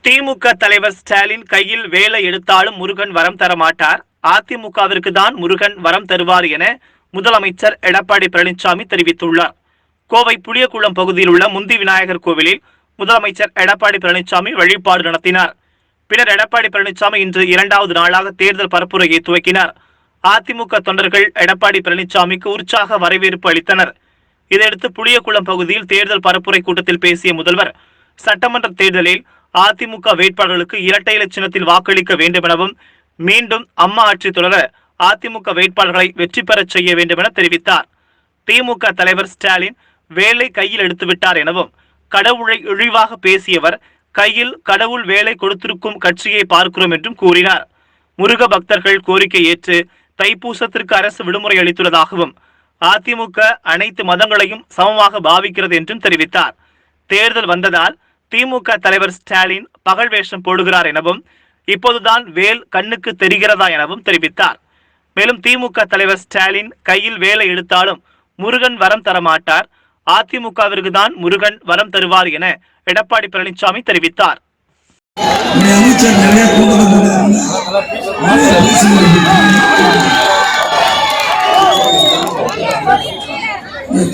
திமுக தலைவர் ஸ்டாலின் கையில் வேலை எடுத்தாலும் முருகன் வரம் தர மாட்டார், அதிமுகவிற்கு தான் முருகன் வரம் தருவார் என முதலமைச்சர் எடப்பாடி பழனிசாமி தெரிவித்துள்ளார். கோவை புளியகுளம் பகுதியில் உள்ள முந்தி விநாயகர் கோவிலில் முதலமைச்சர் எடப்பாடி பழனிசாமி வழிபாடு நடத்தினார். பின்னர் எடப்பாடி பழனிசாமி இன்று இரண்டாவது நாளாக தேர்தல் பரப்புரையை துவக்கினார். அதிமுக தொண்டர்கள் எடப்பாடி பழனிசாமிக்கு உற்சாக வரவேற்பு அளித்தனர். இதையடுத்து புளியகுளம் பகுதியில் தேர்தல் பரப்புரை கூட்டத்தில் பேசிய முதல்வர், சட்டமன்ற தேர்தலில் அதிமுக வேட்பாளர்களுக்கு இரட்டை இலை சின்னத்தில் வாக்களிக்க வேண்டும் எனவும், மீண்டும் அம்மா ஆட்சி தொடர அதிமுக வேட்பாளர்களை வெற்றி பெறச் செய்ய வேண்டும் என தெரிவித்தார். திமுக தலைவர் ஸ்டாலின் வேலை கையில் எடுத்துவிட்டார் எனவும், கடவுளை இழிவாக பேசியவர் கையில் கடவுள் வேலை கொடுத்திருக்கும் கட்சியை பார்க்கிறோம் என்றும் கூறினார். முருக பக்தர்கள் கோரிக்கை ஏற்று தைப்பூசத்திற்கு அரசு விடுமுறை அளித்துள்ளதாகவும், அதிமுக அனைத்து மதங்களையும் சமமாக பாவிக்கிறது என்றும் தெரிவித்தார். தேர்தல் வந்ததால் திமுக தலைவர் ஸ்டாலின் பகல் வேஷம் போடுகிறார் எனவும், இப்போதுதான் வேல் கண்ணுக்கு தெரிகிறதா எனவும் தெரிவித்தார். மேலும் திமுக தலைவர் ஸ்டாலின் கையில் வேலை எடுத்தாலும் முருகன் வரம் தரமாட்டார், அதிமுகவிற்கு தான் முருகன் வரம் தருவார் என எடப்பாடி பழனிசாமி தெரிவித்தார்.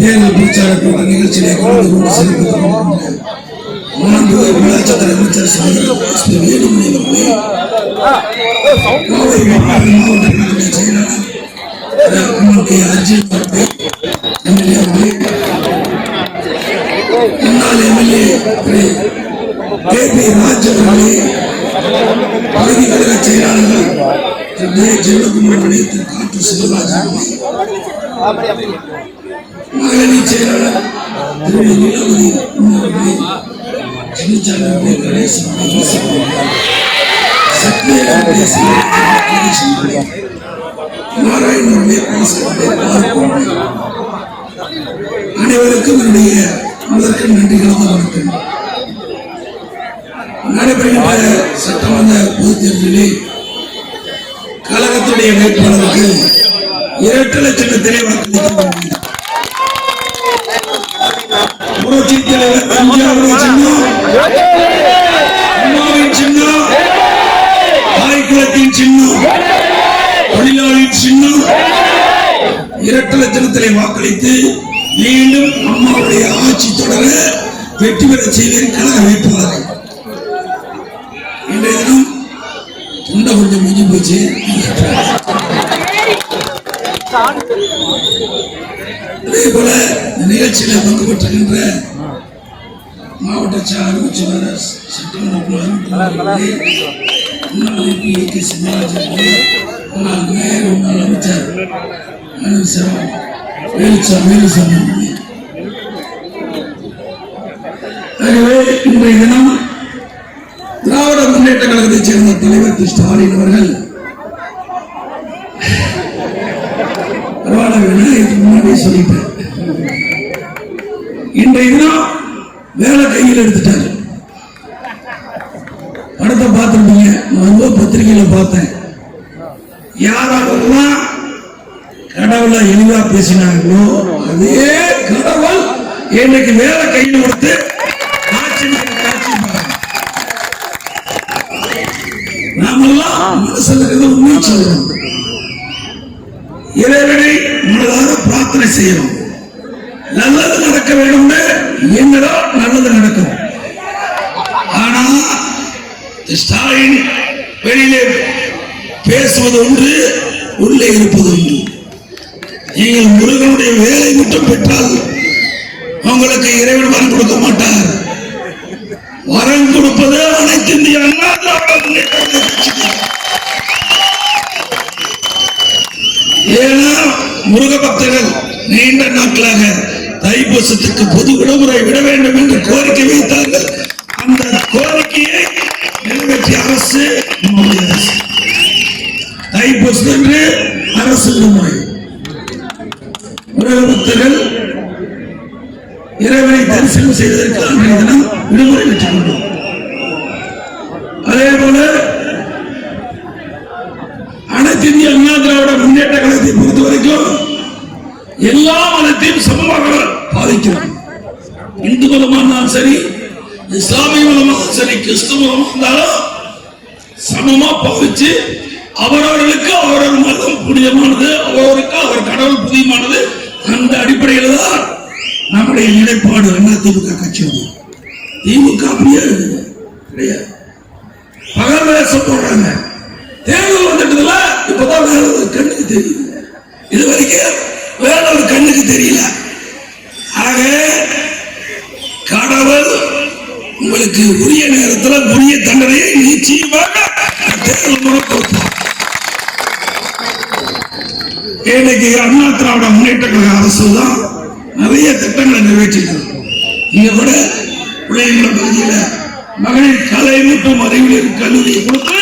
தேர்தல் பிரச்சார கூட்ட நிகழ்ச்சியிலே கலந்து கொண்டு சிறப்பித்துக் உள்ளாட்சித்துறை அமைச்சர் சகோதரர் வேலுமணி அவர்களே, கோவை மாவட்ட கழக செயலாளர் அர்ஜுன் அவர்களே, எம்எல்ஏ அவர்களே, முன்னாள் எம்எல்ஏ கே.பி. ராஜ் அவர்களே, பகுதி கழக செயலாளர்கள் ஜெயக்குமார் அவர்களே, திரு காட்டு சிவராஜ் அவர்களே, மகளிர் செயலாளர் திரு நீலமணி அவர்களே, சின்னச்சாமி கணேசன் நாராயண அனைவருக்கும் என்னுடைய முதற்கு நன்றி கலந்த வணக்கம். நடைபெறுகின்ற சட்டமன்ற பொதுத் தேர்தலில் கழகத்துடைய வேட்பாளருக்கு 2 லட்சத்திலே வாக்களிக்க புரட்சி தலைவர் எம்ஜிஆருடைய சின்னம், அம்மாவின் சின்னம், தாய்குலத்தின் சின்னம், தொழிலாளியின் சின்னம், 2 லட்சத்திலே வாக்களித்து மீண்டும் அம்மாவுடைய ஆட்சி தொடர வெற்றி பெற செய்வேன் கழக வேட்பாளரை. இன்றைய தினம் தொண்டை கொஞ்சம் மிஞ்சி போச்சு. அதே போல இந்த நிகழ்ச்சியில் பங்கு பெற்றிருக்கின்ற மாவட்ட செயலாளர் சட்டமன்ற முன்னாள் எம்பி கே. சிவராஜ் அவர்களே, முன்னாள் மேயர், முன்னாள் அமைச்சர் வேலுசாமி அவர்களே, ஆகவே இன்றைய தினம் திராவிட முன்னேற்ற கழகத்தைச் சேர்ந்த தலைவர் திரு ஸ்டாலின் அவர்கள் முன்னாடியே சொல்லிட்டேன், இன்றைய தினம் வேலை கையில் எடுத்துட்டாரு. படத்தை பார்த்துருப்பீங்க, நான் பத்திரிகையில பார்த்தேன். யாரெல்லாம் கடவுளை எளிவா பேசினாங்களோ அதே கடவுள் இன்னைக்கு வேலை கையில் கொடுத்து நாமெல்லாம் மனசுல உண்மை சொல்லணும், இறைவனை மனதார பிரார்த்தனை செய்யணும், நல்லது நடக்க வேண்டும், என்னடா நல்லது நடக்கும். ஆனா ஸ்டாலின் வெளியிலே பேசுவது ஒன்று, உள்ளே இருப்பது ஒன்று. நீங்கள் முருகனுடைய வேலை மட்டும் பெற்றால் உங்களுக்கு இறைவன் வரம் கொடுக்க மாட்டார். வரம் கொடுப்பது அனைத்து இந்திய அண்ணா திராவிட முன்னேற்ற கழக. ஏன்னா முருக பக்தர்கள் நீண்ட நாட்களாக தைப்பூசத்துக்கு பொது விடுமுறை விட வேண்டும் என்று கோரிக்கை வைத்தார்கள். அந்த கோரிக்கையை நிறைவேற்றிய அரசு நம்முடைய அரசு. தைப்பூசம் என்று அரசு விடுமுறை. முருக பக்தர்கள் இறைவனை தரிசனம் செய்வதற்கு அன்றைய தினம் விடுமுறை பெற்றுக் கொண்டோம். அதே போல அனைத்து இந்திய அண்ணா திராவிட முன்னேற்ற கழகத்தை பொறுத்த வரைக்கும் எல்லா மதத்தையும் சமமாக பாதிக்கிறோம். இந்து மதமா இருந்தாலும் சரி, இஸ்லாமிய மதமாக சரி கிறிஸ்துவ மதமாக இருந்தாலும் சமமா பாவிச்சு அவரவர்களுக்கு அவரவர் மதம் புனிதமானது, அவருக்கு அவர் கடவுள் புதியமானது. அந்த அடிப்படையில் தான் நம்முடைய நிலைப்பாடு. அதிமுக கட்சி திமுக அப்படியே கிடையாது. பகல் வேஷம் போடுறாங்க. தேர்தல் வந்துட்டதுல இப்பதான் வேற ஒரு கண்ணுக்கு தெரியுது. இது வரைக்கும் வேற ஒரு கண்ணுக்கு தெரியல. ஆக கடவுள் உங்களுக்கு உரிய நேரத்தில் உரிய தண்டனையை நிச்சயமாக தேர்தல் மூலம் கொடுப்பார். இன்னைக்கு அண்ணா திராவிட முன்னேற்ற கழக அரசு தான் நிறைய திட்டங்களை நிறைவேற்றிருக்கிறது. இங்க கூட பிள்ளைங்கள பகுதியில் மகளிர் கலை மற்றும் அறிவியல் கல்லூரியை கொடுத்து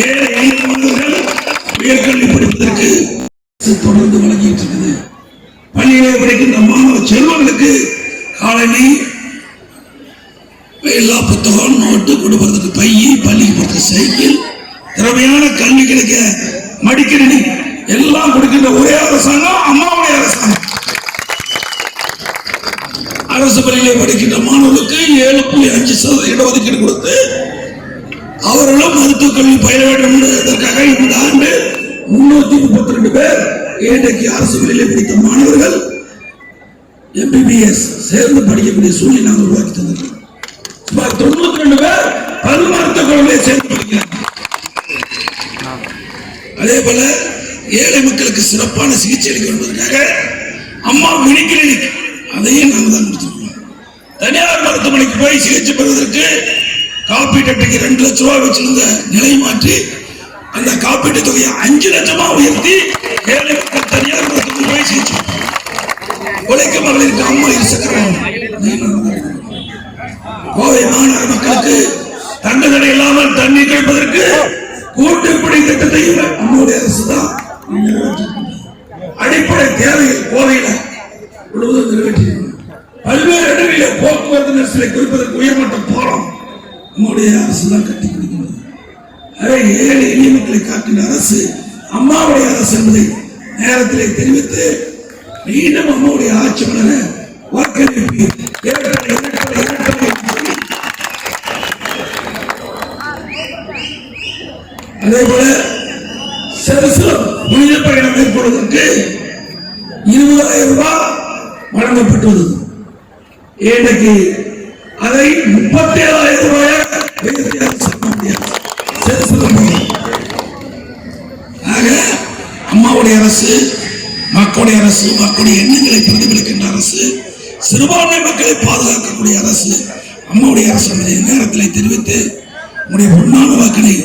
ஏழை எளிய மாணவர்கள் உயர்கல்வி படிப்பதற்கு தொடர்ந்து வழங்கிட்டு இருக்குது. பள்ளியிலே படிக்கின்ற மாணவ செல்வங்களுக்கு காலனி, எல்லா புத்தகம், நோட்டு, கொடுப்பதற்கு பையி, பள்ளிக்கு போற சைக்கிள், திறமையான கல்வி கிடைக்க மடிக்கணினி எல்லாம் கொடுக்கின்ற ஒரே அரசாங்கம் அம்மாவுடைய அரசாங்கம். அரசு பள்ளியிலே படிக்கின்ற மாணவர்களுக்கு 7.5% இடஒதுக்கீடு கொடுத்து அவர்களும் மருத்துவக் கல்வி பயில வேண்டும் என்பதற்காக இந்த ஆண்டு 332 பேர் இன்றைக்கு அரசு பள்ளியிலே படித்த மாணவர்கள் MBBS சேர்ந்து படிக்கக்கூடிய சூழ்நிலை நாங்கள் உருவாக்கி தந்திருக்கிறோம். சுமார் 92 பேர் பல் மருத்துவக் கல்வியிலே சேர்ந்து படிக்கிறார்கள். அதே போல ஏழை மக்களுக்கு சிறப்பான சிகிச்சை அளிக்க என்பதற்காக அம்மா மினி கிளினிக் அதையும் நாங்கள் தான் கொடுத்திருக்கிறோம். தனியார் மருத்துவமனைக்கு போய் சிகிச்சை பெறுவதற்கு காப்பீட்டு அட்டைக்கு 2 லட்சம் ரூபாய் வச்சிருந்த நிலை மாற்றி அந்த காப்பீட்டு தொகையை 5 லட்சமா உயர்த்தி ஏழை மக்கள் தனியார் மருத்துவமனைக்கு போய் சிகிச்சை உழைக்கும் மகளிருக்கு அம்மா இருசக்கரம். கோவை மாநகர மக்களுக்கு தங்க தடை இல்லாமல் தண்ணீர் கிடைப்பதற்கு கூட்டுப்படை திட்டத்தையும் நம்முடைய அரசு தான் அடிப்படை தேவைகள் கோவையில் முழுவதும் நிறைவேற்றியிருக்கிறோம். பல்வேறு இடங்களில் போக்குவரத்து நெரிசலை குறிப்பதற்கு உயர்மட்ட பாலம் நம்முடைய அரசு தான் கட்டி கொடுக்கிறது. ஏழை எளிய மக்களை காக்கின்ற அரசு அம்மாவுடைய அரசு என்பதை நேரத்திலே தெரிவித்து மீண்டும் அம்மாவுடைய ஆட்சி மலர வாக்களிப்பு அதே போல புனித பயணம் மேற்கொள்வதற்கு 20,000 ரூபாய் வழங்கப்பட்டுள்ளது. இன்றைக்கு அதை 37,000 ரூபாய் ஆக அம்மாவுடைய அரசு மக்களுடைய அரசு, மக்களுடைய எண்ணங்களை பிரதிபலிக்கின்ற அரசு, சிறுபான்மை மக்களை பாதுகாக்கக்கூடிய அரசு அம்மாவுடைய அரசு நேரத்தில் தெரிவித்து உங்களுடைய பொன்னான வாக்கினை